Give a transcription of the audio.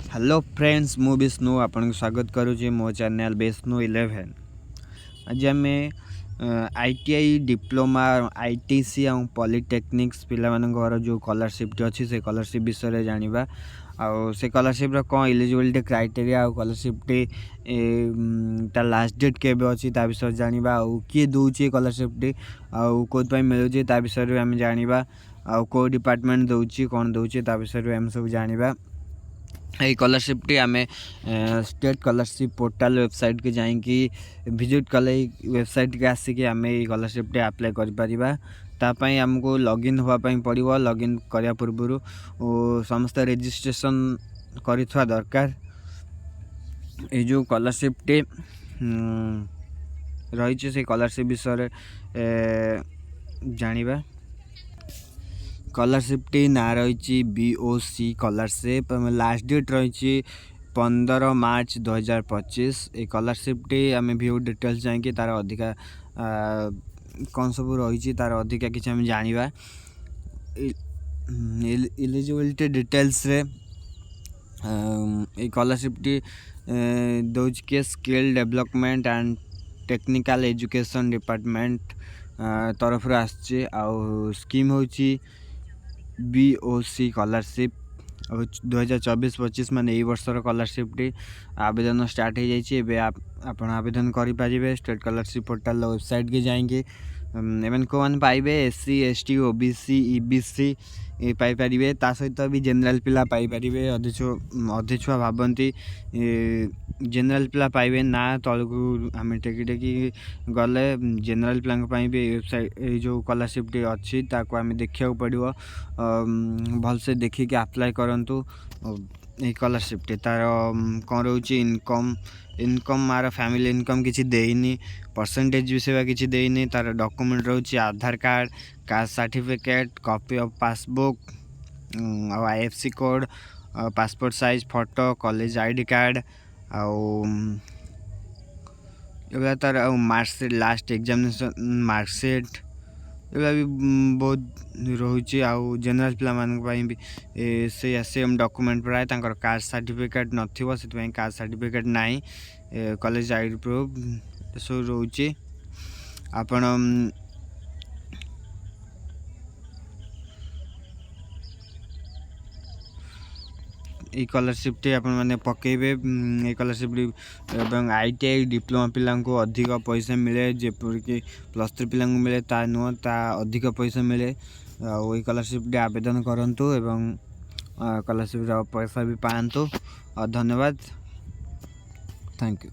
Hello friends, मु विष्णु आपन स्वागत करुचे मो चैनल विष्णु 11। आज आम आईटीआई डिप्लोमा आईटीसी और पॉलिटेक्निक्स पिलार जो स्कॉलरशिप अच्छी से स्कॉलरशिप विषय जाना आउ से स्कॉलरशिप कौन एलिजिबिलिटी क्राइटेरिया और स्कॉलरशिप ता लास्ट डेट के अच्छी विषय जाना आउ किए दूसरी स्कॉलरशिप आउ कौन मिलूँ ता विषय आम जाना आउ को डिपार्टमेंट दूसरी कौन दूसरी ता विषय आम सब जाना। ये स्कॉलरशिप आम स्टेट स्कॉलरशिप पोर्टाल वेबसाइट के जाइए विजिट कले वेबसाइट के आसिक आम स्कॉलरशिप अप्लाई कर आमको लॉगिन होगापाई पड़ो। लॉगिन करने पूर्व समस्त रजिस्ट्रेशन कर दरकार। ये जो स्कॉलरशिप रही से स्कॉलरशिप विषय जाना। स्कॉलरशिप ना रही बीओसी स्कॉलरशिप लास्ट डेट रही 15 मार्च 2025। ये स्कॉलरशिप आम व्यू डिटेल्स जाकि तार अधिका कौन सब रही तार अधिका किसी आम जाना। एलिजिबिलिटी डिटेल्स रे स्कॉलरशिप दौर के skill development and technical education department तरफ आसची। आउ स्कीम होची बीओसी स्कॉलरशिप 2024-25 मान यही वर्षर स्कॉलरशिप आवेदन स्टार्ट हो जाए। आप आवेदन करें स्टेट स्कॉलरशिप पोर्टाल वेबसाइट के जाएंगे। एवं कौन पाइबे एससी एसटी ओबीसी ईबीसी पाइपर ता सहित भी जनरल पिला पाइपर। अधे छुआ भावती जनरल पिला पाइबे ना तलू आम टेकी टेकी गले जनरल पिला भी वेबसाइट जो स्कॉलरशिप अच्छी आम देखा पड़ो। भलसे देखिए अप्लाई करूँ स्कॉलरशिप तार कौन रोचे इनकम मार फैमिली इनकम किसी देनी परसेंटेज विषय किसी देनी। तार डॉक्यूमेंट रोचे Aadhaar card caste certificate copy of passbook IFC code passport size photo college ID card आउ तार मार्कशीट लास्ट एग्जामिनेशन मार्कशीट ये भी बहुत रोचे। आउ जनरल पिला भी से सेम डॉक्यूमेंट प्राय कास्ट सर्टिफिकेट नथिबो से कास्ट सर्टिफिकेट नाई कॉलेज आईडी प्रूफ सब रोचे। आपण स्कॉलरशिप मैंने पकेबे स्कॉलरशिप आईटीआई डिप्लोमा पिला अधिक पैसा मिले जेपरिक +3 पिला मिले ता नुह ता अधिक पैसा मिले। स्कॉलरशिप आवेदन करूँ एवं स्कॉलरशिप पैसा भी पातु। धन्यवाद, थैंक यू।